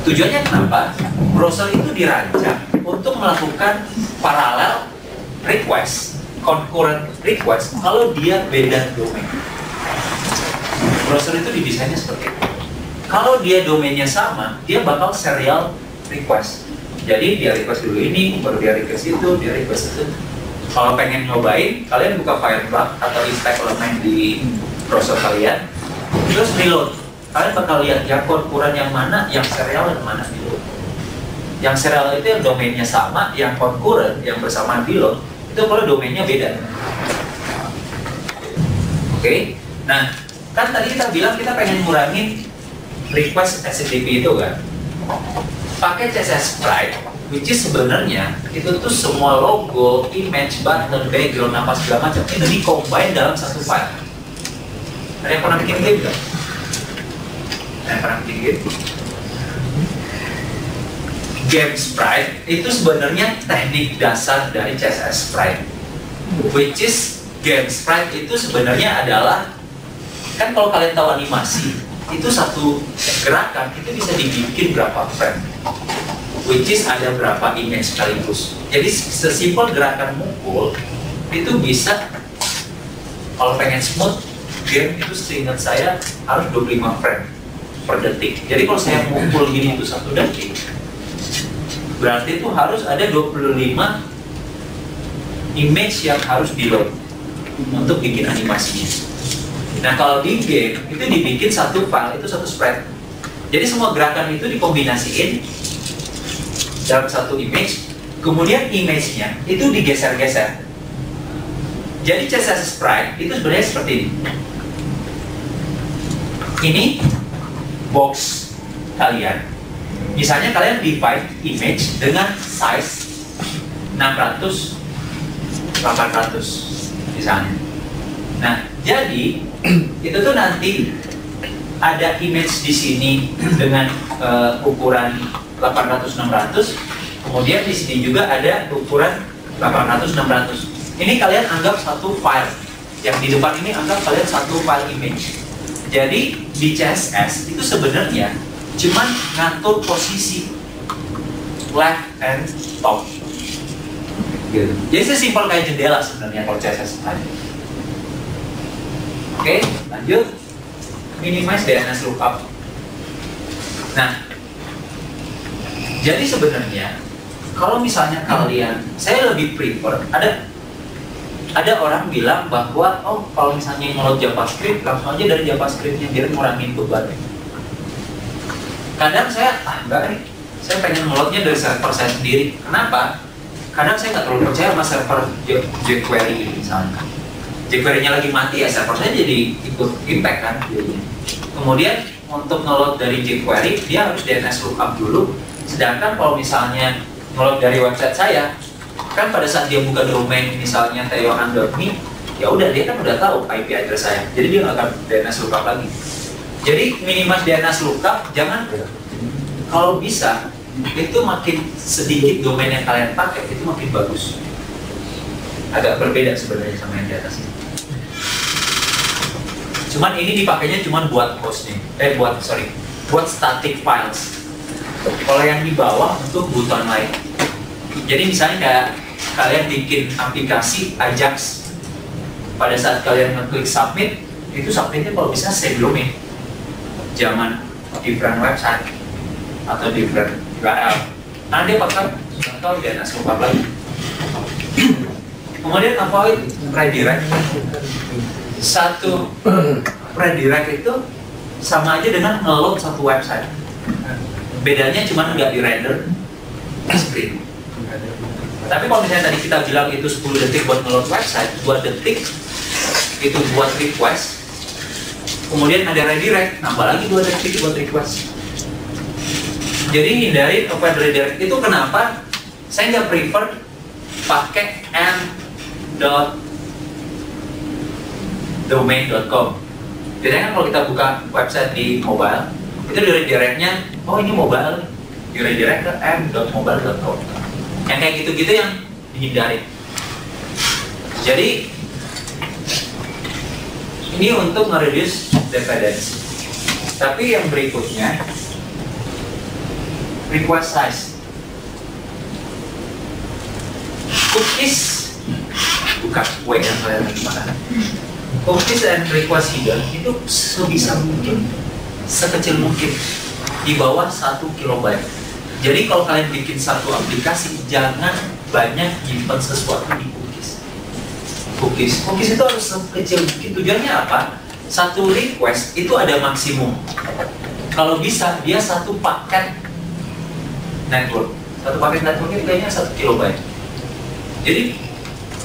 Tujuannya kenapa? Browser itu dirancang untuk melakukan paralel request, concurrent request kalau dia beda domain. Browser itu didesainnya seperti itu. Kalau dia domainnya sama, dia bakal serial request. Jadi dia request dulu ini, baru dia request itu, dia request itu. Kalau pengen nyobain, kalian buka Firebug atau inspect element di browser kalian, terus reload. Kalian bakal lihat yang concurrent yang mana, yang serial yang mana reload. Yang serial itu yang domainnya sama, yang concurrent, yang bersamaan reload, itu kalau domainnya beda. Oke? Nah, kan tadi kita bilang kita pengen ngurangin request HTTP itu kan, pakai CSS Sprite, which is sebenarnya itu tuh semua logo, image, button, background, apa segala macam itu di-combine dalam satu file. Ada yang pernah bikin game nggak? Ada yang pernah bikin game? Game Sprite itu sebenarnya teknik dasar dari CSS Sprite, which is Game Sprite itu sebenarnya adalah, kan kalau kalian tahu animasi, itu satu gerakan itu bisa dibikin berapa frame, which is ada berapa image sekaligus. Jadi sesimpel gerakan mukul itu bisa, kalau pengen smooth game itu seingat saya harus 25 frame per detik. Jadi kalau saya mukul gini itu 1 detik, berarti itu harus ada 25 image yang harus di load untuk bikin animasinya. Nah kalau di game itu dibikin satu file, itu satu spread. Jadi semua gerakan itu dikombinasiin dalam satu image, kemudian image-nya itu digeser-geser. Jadi CSS Sprite itu sebenarnya seperti ini. Ini box kalian. Misalnya kalian divide image dengan size 600, 800 misalnya. Nah, jadi itu tuh nanti ada image di sini dengan ukuran 800-600, kemudian di sini juga ada ukuran 800-600. Ini kalian anggap satu file, yang di depan ini anggap kalian satu file image. Jadi di CSS itu sebenarnya cuman ngatur posisi left and top. Gitu. Jadi sesimpel kayak jendela sebenarnya kalau CSS tadi. Oke, lanjut. Minimize DNS lookup. Nah, jadi sebenarnya kalau misalnya kalian, saya lebih prefer, ada orang bilang bahwa oh kalau misalnya ngeload JavaScript langsung aja dari JavaScript-nya biar ngurangin beban. Kadang saya enggak nih, saya pengen ngeloadnya dari server saya sendiri. Kenapa? Kadang saya nggak terlalu percaya sama server jQuery misalnya. jQuery-nya lagi mati ya server saya jadi ikut impact kan jadinya. Kemudian untuk ngeload dari jQuery dia harus DNS lookup dulu. Sedangkan kalau misalnya ngeload dari website saya, kan pada saat dia buka domain misalnya teohan.me, ya udah dia kan udah tahu IP address saya. Jadi dia nggak akan DNS lookup lagi. Jadi minimal DNS lookup jangan, kalau bisa itu makin sedikit domain yang kalian pakai itu makin bagus. Agak berbeda sebenarnya sama yang di atas ini. Cuman ini dipakainya cuman buat hostnya, buat static files. Kalau yang di bawah untuk buton lain. Jadi misalnya kayak kalian bikin aplikasi Ajax, pada saat kalian ngeklik submit, itu submitnya kalau bisa save domain. Jangan different website atau different URL. Nah dia bakal contoh DNS lookup lagi. Kemudian avoid redirect. Satu redirect itu sama aja dengan nge-load satu website. Bedanya cuma nggak di render screen. Tapi kalau misalnya tadi kita bilang itu 10 detik buat nge-load website, 2 detik itu buat request, kemudian ada redirect, nambah lagi 2 detik buat request. Jadi hindari open redirect. Itu kenapa saya nggak prefer pakai m.domain.com. Biasanya kan kalau kita buka website di mobile, itu di redirectnya, oh ini mobile, di redirect ke m.mobile.com. Yang kayak gitu-gitu yang dihindari. Jadi ini untuk nge-reduce dependency. Tapi yang berikutnya request size. Cookies, bukan kue yang kalian lagi makan. Cookies and request hidden itu sebisa mungkin, sekecil mungkin, di bawah 1 kilobyte. Jadi kalau kalian bikin satu aplikasi, jangan banyak nyimpen sesuatu di cookies. Cookies itu harus sekecil mungkin. Tujuannya apa? Satu request itu ada maksimum. Kalau bisa, dia satu paket network. Satu paket network itu kayaknya 1 kilobyte. Jadi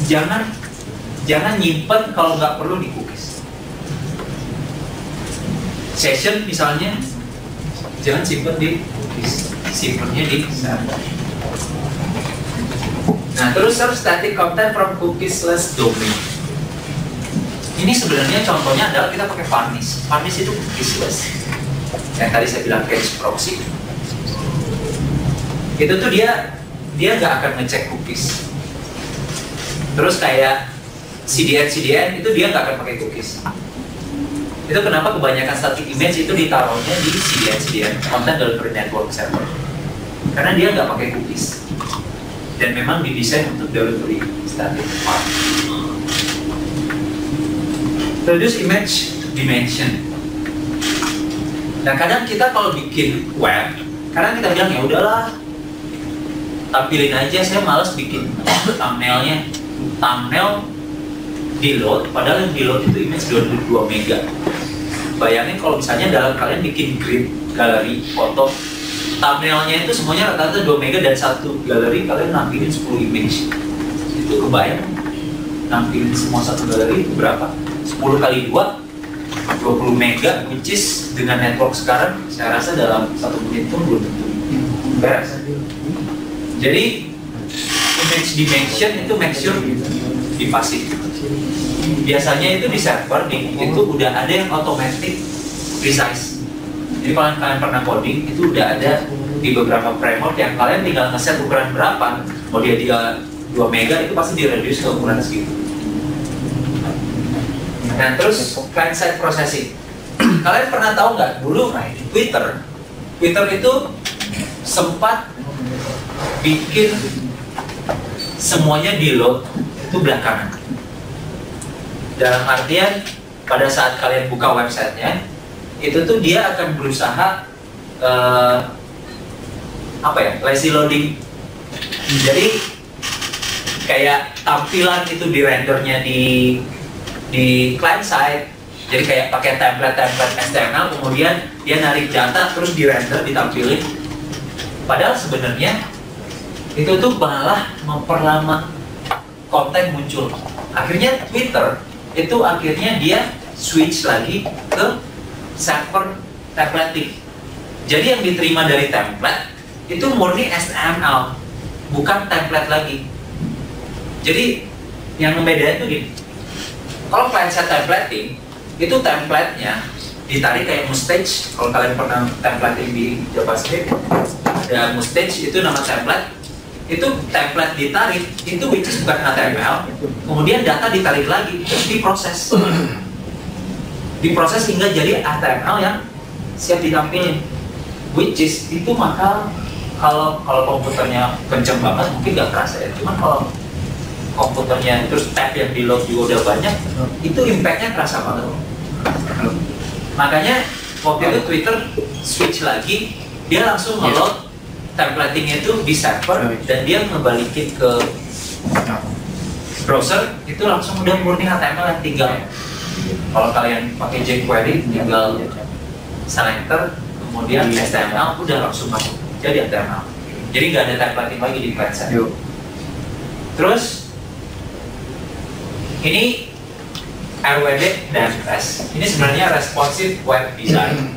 jangan nyimpen kalau nggak perlu di cookies. Session misalnya, jangan simpen di cookies, simpennya di server. Nah, terus serve static content from cookies/domain. Ini sebenarnya contohnya adalah kita pakai Varnish. Varnish itu cookies-less. Yang tadi saya bilang cache proxy. Itu tuh dia nggak akan ngecek cookies. Terus kayak CDN itu dia nggak akan pakai cookies. Itu kenapa kebanyakan static image itu ditaruhnya di CDN content delivery network server. Karena dia nggak pakai cookies. Dan memang didesain untuk delivery static file. Reduce image dimension. Nah, kadang kita kalau bikin web, kadang kita bilang ya udahlah, tampilin aja, saya malas bikin thumbnailnya. Thumbnail di load, padahal yang di load itu image 22 mega. Bayangin kalau misalnya dalam kalian bikin grid, galeri, foto, thumbnailnya itu semuanya rata-rata 2 mega dan satu galeri kalian nampilin 10 image. Itu kebayang nampilin semua satu galeri itu berapa? 10 kali 2 20 mega, which is dengan network sekarang saya rasa dalam 1 menit itu belum tentu beres. Jadi image dimension itu make sure dipasif. Biasanya itu di server itu udah ada yang automatic resize. Jadi kalau kalian pernah coding itu udah ada di beberapa framework yang kalian tinggal ngeset ukuran berapa. Mau dia 2 mega itu pasti di-reduce ke ukuran segitu. Nah, terus client side processing. Kalian pernah tahu nggak dulu Twitter itu sempat bikin semuanya di load itu belakangan. Dalam artian pada saat kalian buka websitenya itu tuh dia akan berusaha lazy loading. Jadi kayak tampilan itu di rendernya di client side, jadi kayak pakai template HTML, kemudian dia narik data terus di render ditampilin. Padahal sebenarnya itu tuh malah memperlama konten muncul. Akhirnya Twitter itu akhirnya dia switch lagi ke server templating. Jadi yang diterima dari template itu murni HTML, bukan template lagi. Jadi yang membedakan itu gini. Kalau client side templating, itu template-nya ditarik kayak mustache. Kalau kalian pernah templating di JavaScript, ada mustache itu nama template. Itu template ditarik, itu which is bukan HTML. Kemudian data ditarik lagi, terus diproses. Diproses hingga jadi HTML yang siap ditampilin. Which is itu maka kalau komputernya kenceng banget mungkin nggak kerasa ya. Cuman kalau komputernya terus tab yang di load juga udah banyak, itu impactnya kerasa banget. Makanya waktu itu Twitter switch lagi, dia langsung nge-load templatingnya itu di server dan dia ngebalikin ke browser, itu langsung udah murni HTML yang tinggal. Kalau kalian pakai jQuery tinggal selector, kemudian HTML udah langsung masuk jadi HTML. Jadi nggak ada templating lagi di client side. Terus ini RWD dan REST. Ini sebenarnya responsive web design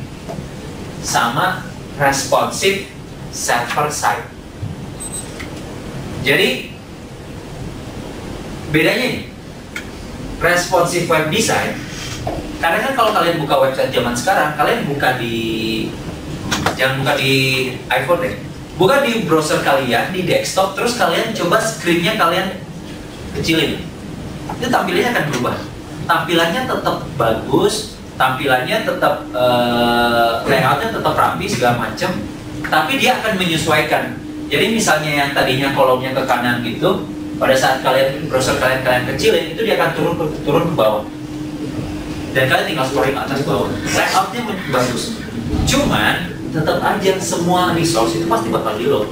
sama responsive server side. Jadi bedanya ini, responsive web design. Karena kan kalau kalian buka website zaman sekarang, kalian buka jangan buka di iPhone deh. Buka di browser kalian, di desktop, terus kalian coba screen-nya kalian kecilin. Itu tampilannya akan berubah. Tampilannya tetap bagus, tampilannya tetap layoutnya tetap rapi segala macam. Tapi dia akan menyesuaikan. Jadi misalnya yang tadinya kolomnya ke kanan gitu, pada saat browser kalian kecilin, itu dia akan turun ke bawah. Dan kalian tinggal scrolling atas bawah. Layoutnya bagus. Cuman tetap aja semua resource itu pasti bakal di load.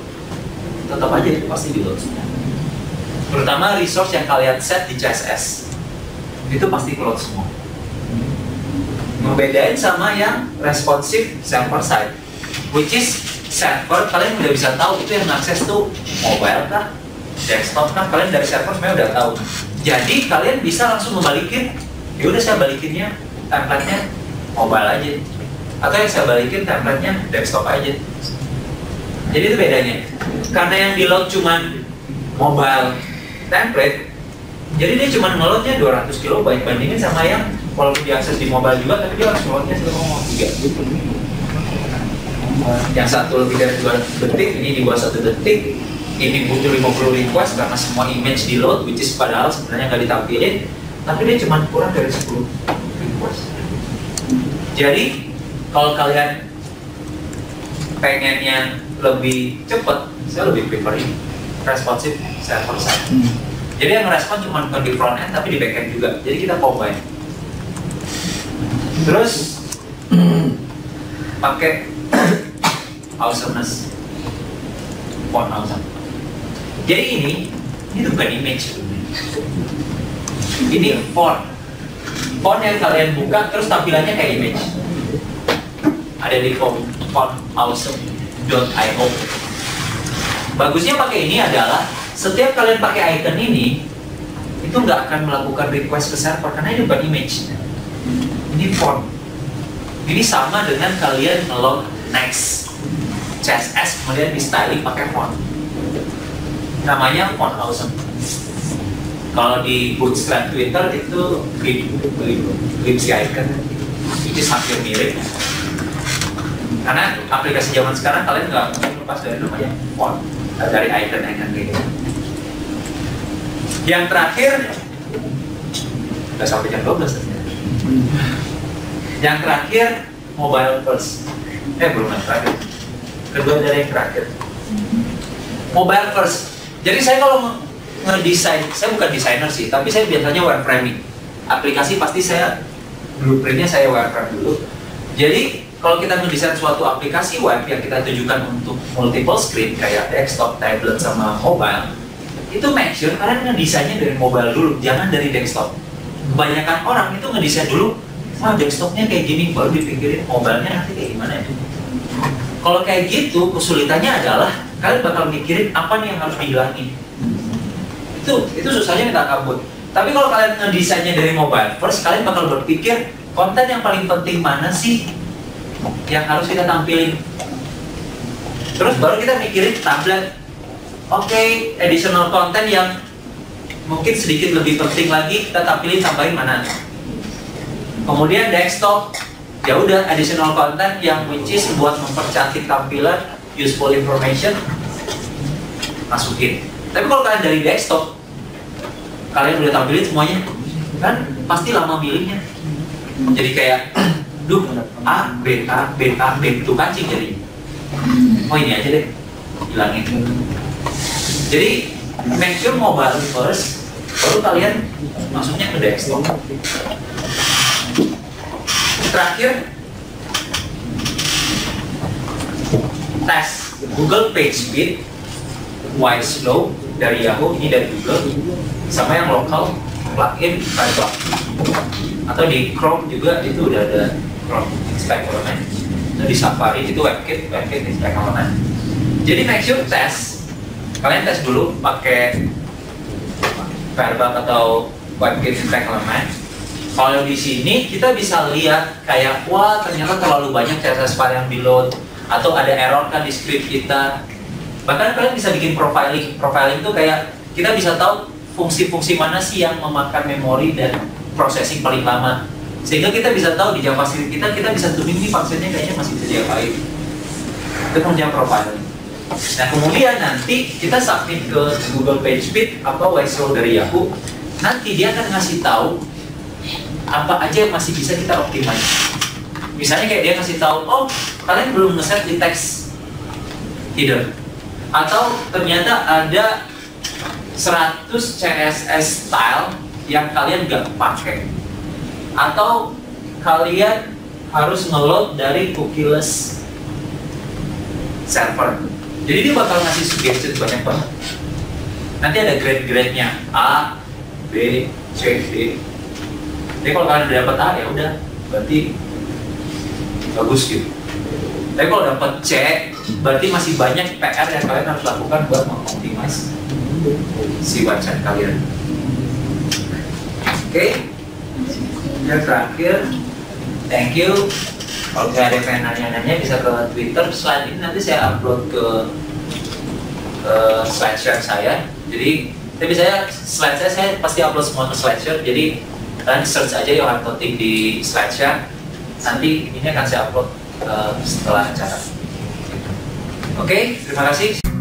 Tetap aja itu pasti di load. Terutama resource yang kalian set di CSS itu pasti load semua. Membedain sama yang responsive server side, which is server kalian udah bisa tahu itu yang akses tuh mobile kah, desktop kah, kalian dari server sebenarnya udah tahu. Jadi kalian bisa langsung membalikin, ya udah saya balikinnya template-nya mobile aja, atau yang saya balikin template-nya desktop aja. Jadi itu bedanya. Karena yang di load cuman mobile template, jadi dia cuma ngeloadnya 200 KB bandingin sama yang walaupun diakses di mobile juga, tapi dia harus ngeloadnya 1,3. Yang satu lebih dari 2 detik, ini di bawah 1 detik. Ini butuh 50 request karena semua image di load, which is padahal sebenarnya nggak ditampilin, tapi dia cuma kurang dari 10 request. Jadi kalau kalian pengennya lebih cepat, saya lebih prefer ini responsive server side. Jadi yang respon cuma bukan di front end tapi di back end juga. Jadi kita combine. Terus pakai awesomeness, font awesome. Jadi ini bukan image, ini font yang kalian buka terus tampilannya kayak image. Ada di font awesome.io. Bagusnya pakai ini adalah setiap kalian pakai icon ini itu nggak akan melakukan request ke server karena ini bukan image. Ini font. Ini sama dengan kalian nge-load next CSS kemudian di styling pakai font. Namanya font awesome. Kalau di Bootstrap Twitter itu glimpse icon, itu hampir mirip. Karena aplikasi zaman sekarang kalian nggak mungkin lepas dari namanya font, dari icon-icon gitu. Yang terakhir, udah sampai jam 12 ternyata. Yang terakhir, mobile first. Belum yang terakhir. Kedua dari yang terakhir. Mobile first. Jadi saya kalau ngedesain, saya bukan desainer sih, tapi saya biasanya wireframing. Aplikasi pasti saya, blueprintnya saya wireframe dulu. Jadi kalau kita ngedesain suatu aplikasi web yang kita tujukan untuk multiple screen, kayak desktop, tablet, sama mobile, itu make sure kalian ngedesainnya dari mobile dulu, jangan dari desktop. Kebanyakan orang itu ngedesain dulu, desktopnya kayak gini, baru dipikirin mobilenya nanti kayak gimana ya. Kalau kayak gitu, kesulitannya adalah kalian bakal mikirin apa nih yang harus dihilangin. Itu susahnya minta kabut. Tapi kalau kalian ngedesainnya dari mobile first, kalian bakal berpikir konten yang paling penting mana sih yang harus kita tampilin. Terus baru kita mikirin tablet. Oke, additional content yang mungkin sedikit lebih penting lagi kita tampilin, tambahin mana. Kemudian desktop, ya udah additional content yang which is buat mempercantik tampilan, useful information, masukin. Tapi kalau kalian dari desktop, kalian udah tampilin semuanya, kan pasti lama milihnya. Jadi kayak, A, B, itu kancing jadi. Oh ini aja deh, hilangin. Jadi make sure mobile first, baru kalian masuknya ke desktop. Terakhir, tes Google PageSpeed, Slow dari Yahoo, ini dari Google, sama yang lokal plugin Firebug. Atau di Chrome juga itu udah ada Chrome Inspect Element. Itu di Safari itu WebKit Inspect Element. Jadi make sure tes. Kalian tes dulu pakai Firebug atau WebKit Inspect Element. Kalau di sini kita bisa lihat kayak wah ternyata terlalu banyak CSS file yang di load atau ada error kan di script kita. Bahkan kalian bisa bikin profiling. Profiling itu kayak kita bisa tahu fungsi-fungsi mana sih yang memakan memori dan processing paling lama. Sehingga kita bisa tahu di JavaScript kita bisa tuning ini fungsinya kayaknya masih bisa diapain. Itu kerja profiling. Nah kemudian nanti kita submit ke Google PageSpeed atau Slow dari Yahoo. Nanti dia akan ngasih tahu apa aja yang masih bisa kita optimize. Misalnya kayak dia kasih tahu, oh kalian belum ngeset di teks hidden. Atau ternyata ada 100 CSS style yang kalian nggak pakai. Atau kalian harus ngeload dari cookieless server. Jadi dia bakal ngasih suggestion banyak banget. Nanti ada grade-grade-nya A, B, C, D. Jadi kalau kalian udah dapat A ya udah, berarti bagus gitu. Tapi kalau dapat C, berarti masih banyak PR yang kalian harus lakukan buat mengoptimize si website kalian. Oke, yang terakhir, thank you. Kalau misalnya ada yang pengen nanya-nanya bisa ke Twitter. Slide ini nanti saya upload ke SlideShare saya. Jadi, tapi slide saya pasti upload semua ke SlideShare. Jadi kalian search aja Yohan Totik di SlideShare. Nanti ini akan saya upload setelah acara. Oke, terima kasih.